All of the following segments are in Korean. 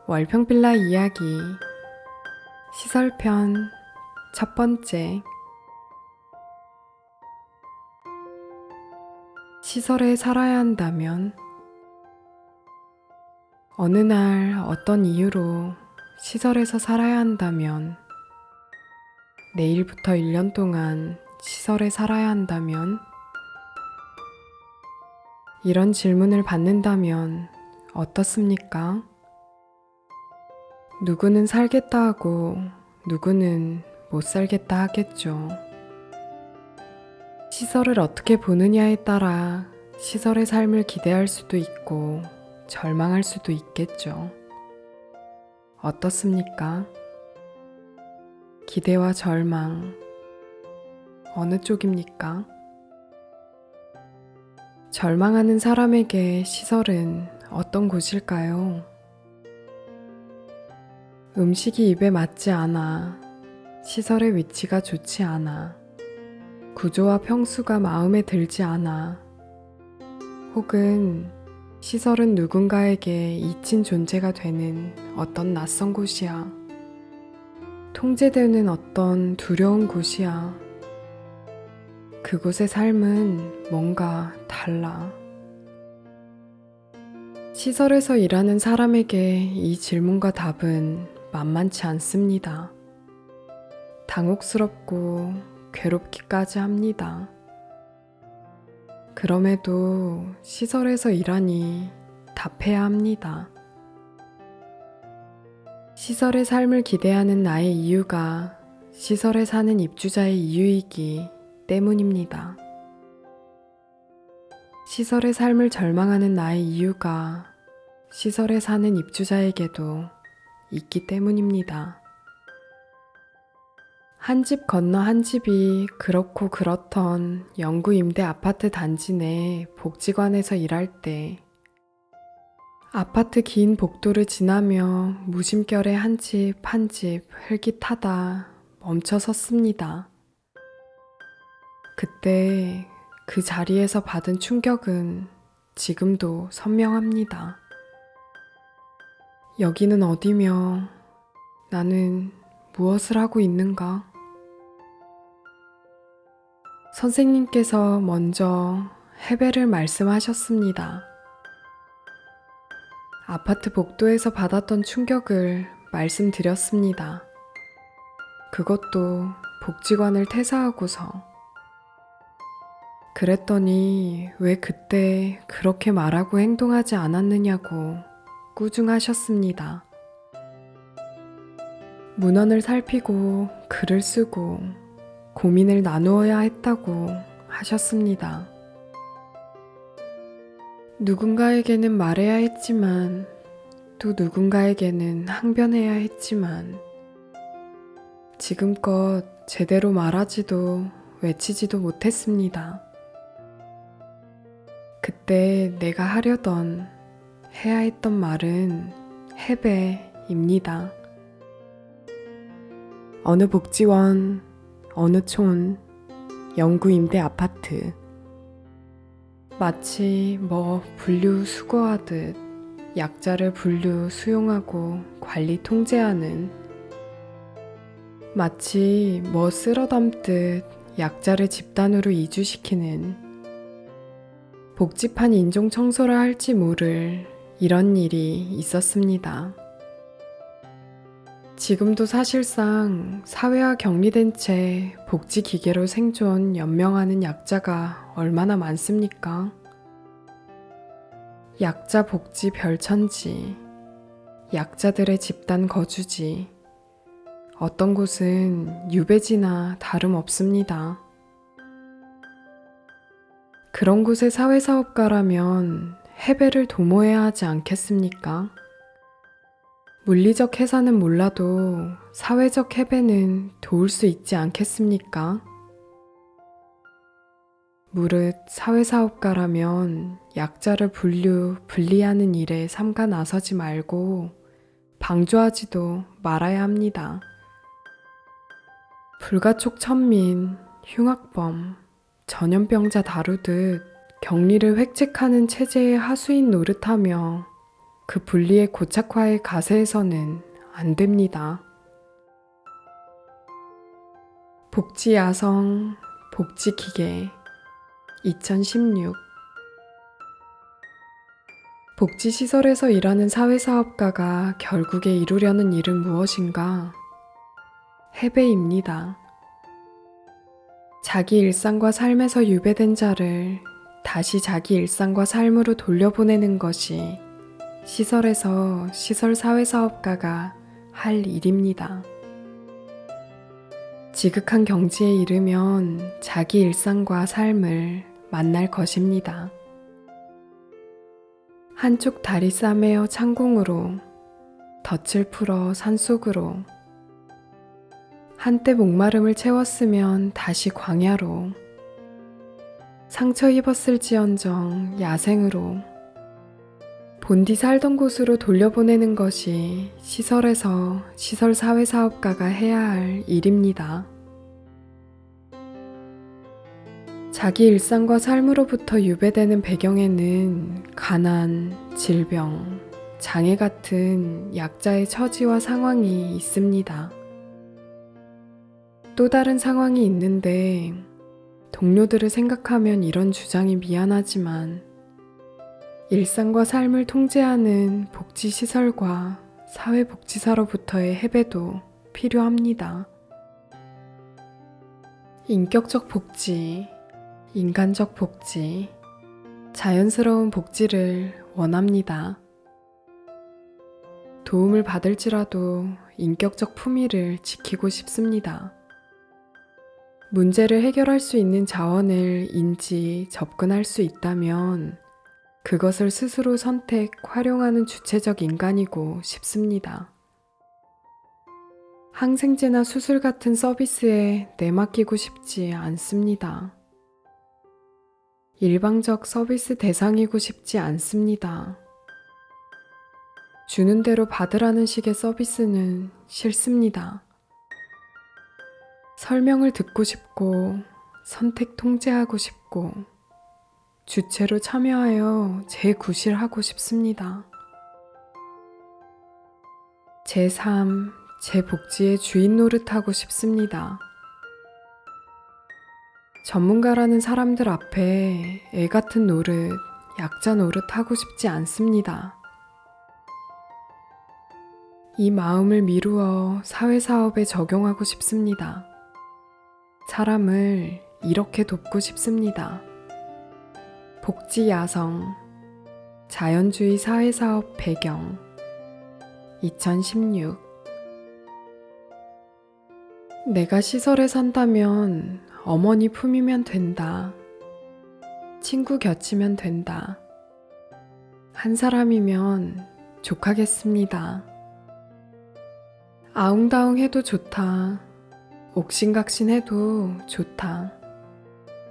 월평빌라 이야기 시설편 첫 번째. 시설에 살아야 한다면 어느 날 어떤 이유로 시설에서 살아야 한다면 내일부터 1년 동안 시설에 살아야 한다면 이런 질문을 받는다면 어떻습니까? 누구는 살겠다 하고 누구는 못 살겠다 하겠죠. 시설을 어떻게 보느냐에 따라 시설의 삶을 기대할 수도 있고 절망할 수도 있겠죠. 어떻습니까? 기대와 절망, 어느 쪽입니까? 절망하는 사람에게 시설은 어떤 곳일까요? 음식이 입에 맞지 않아, 시설의 위치가 좋지 않아, 구조와 평수가 마음에 들지 않아, 혹은 시설은 누군가에게 잊힌 존재가 되는 어떤 낯선 곳이야. 통제되는 어떤 두려운 곳이야. 그곳의 삶은 뭔가 달라. 시설에서 일하는 사람에게 이 질문과 답은 만만치 않습니다. 당혹스럽고 괴롭기까지 합니다. 그럼에도 시설에서 일하니 답해야 합니다. 시설의 삶을 기대하는 나의 이유가 시설에 사는 입주자의 이유이기 때문입니다. 시설의 삶을 절망하는 나의 이유가 시설에 사는 입주자에게도 있기 때문입니다. 한 집 건너 한 집이 그렇고 그렇던 영구 임대 아파트 단지 내 복지관에서 일할 때 아파트 긴 복도를 지나며 무심결에 한 집 한 집 흘깃하다 멈춰 섰습니다. 그때 그 자리에서 받은 충격은 지금도 선명합니다. 여기는 어디며 나는 무엇을 하고 있는가? 선생님께서 먼저 해배를 말씀하셨습니다. 아파트 복도에서 받았던 충격을 말씀드렸습니다. 그것도 복지관을 퇴사하고서. 그랬더니 왜 그때 그렇게 말하고 행동하지 않았느냐고 꾸중하셨습니다. 문헌을 살피고 글을 쓰고 고민을 나누어야 했다고 하셨습니다. 누군가에게는 말해야 했지만 또 누군가에게는 항변해야 했지만 지금껏 제대로 말하지도 외치지도 못했습니다. 그때 내가 하려던 해야 했던 말은 해배입니다. 어느 복지원, 어느 촌, 영구 임대 아파트. 마치 분류수거하듯 약자를 분류 수용하고 관리 통제하는, 마치 쓸어담듯 약자를 집단으로 이주시키는, 복지판 인종 청소를 할지 모를 이런 일이 있었습니다. 지금도 사실상 사회와 격리된 채 복지기계로 생존 연명하는 약자가 얼마나 많습니까? 약자 복지 별천지, 약자들의 집단 거주지, 어떤 곳은 유배지나 다름없습니다. 그런 곳의 사회사업가라면 해배를 도모해야 하지 않겠습니까? 물리적 해산은 몰라도 사회적 해배는 도울 수 있지 않겠습니까? 무릇 사회사업가라면 약자를 분리하는 일에 삼가 나서지 말고 방조하지도 말아야 합니다. 불가촉 천민, 흉악범, 전염병자 다루듯 격리를 획책하는 체제의 하수인 노릇하며 그 분리의 고착화의 가세에서는 안 됩니다. 복지야성, 복지기계 2016 복지시설에서 일하는 사회사업가가 결국에 이루려는 일은 무엇인가? 해배입니다. 자기 일상과 삶에서 유배된 자를 다시 자기 일상과 삶으로 돌려보내는 것이 시설에서 시설 사회사업가가 할 일입니다. 지극한 경지에 이르면 자기 일상과 삶을 만날 것입니다. 한쪽 다리 싸매어 창공으로, 덫을 풀어 산속으로, 한때 목마름을 채웠으면 다시 광야로, 상처 입었을지언정 야생으로, 본디 살던 곳으로 돌려보내는 것이 시설에서 시설 사회사업가가 해야 할 일입니다. 자기 일상과 삶으로부터 유배되는 배경에는 가난, 질병, 장애 같은 약자의 처지와 상황이 있습니다. 또 다른 상황이 있는데 동료들을 생각하면 이런 주장이 미안하지만 일상과 삶을 통제하는 복지시설과 사회복지사로부터의 해배도 필요합니다. 인격적 복지, 인간적 복지, 자연스러운 복지를 원합니다. 도움을 받을지라도 인격적 품위를 지키고 싶습니다. 문제를 해결할 수 있는 자원을 인지 접근할 수 있다면 그것을 스스로 선택, 활용하는 주체적 인간이고 싶습니다. 항생제나 수술 같은 서비스에 내맡기고 싶지 않습니다. 일방적 서비스 대상이고 싶지 않습니다. 주는 대로 받으라는 식의 서비스는 싫습니다. 설명을 듣고 싶고, 선택 통제하고 싶고, 주체로 참여하여 재구실하고 싶습니다. 제 삶, 제 복지의 주인 노릇하고 싶습니다. 전문가라는 사람들 앞에 애 같은 노릇, 약자 노릇 하고 싶지 않습니다. 이 마음을 미루어 사회사업에 적용하고 싶습니다. 사람을 이렇게 돕고 싶습니다. 복지야성, 자연주의 사회사업 배경 2016 내가 시설에 산다면 어머니 품이면 된다. 친구 곁이면 된다. 한 사람이면 족하겠습니다. 아웅다웅 해도 좋다. 옥신각신 해도 좋다.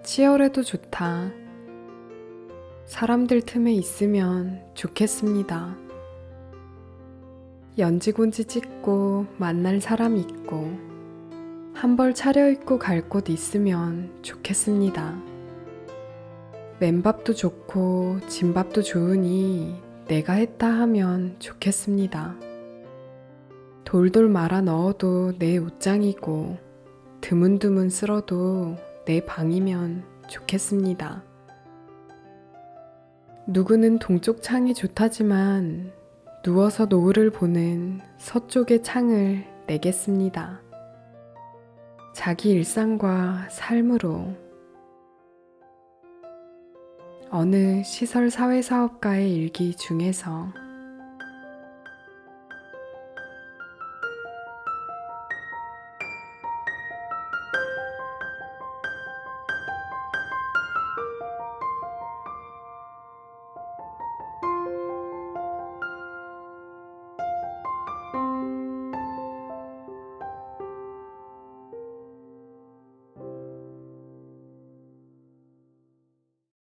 치열해도 좋다. 사람들 틈에 있으면 좋겠습니다. 연지곤지 찍고 만날 사람 있고 한 벌 차려입고 갈 곳 있으면 좋겠습니다. 맨밥도 좋고 진밥도 좋으니 내가 했다 하면 좋겠습니다. 돌돌 말아 넣어도 내 옷장이고 드문드문 쓸어도 내 방이면 좋겠습니다. 누구는 동쪽 창이 좋다지만 누워서 노을을 보는 서쪽의 창을 내겠습니다. 자기 일상과 삶으로 어느 시설 사회사업가의 일기 중에서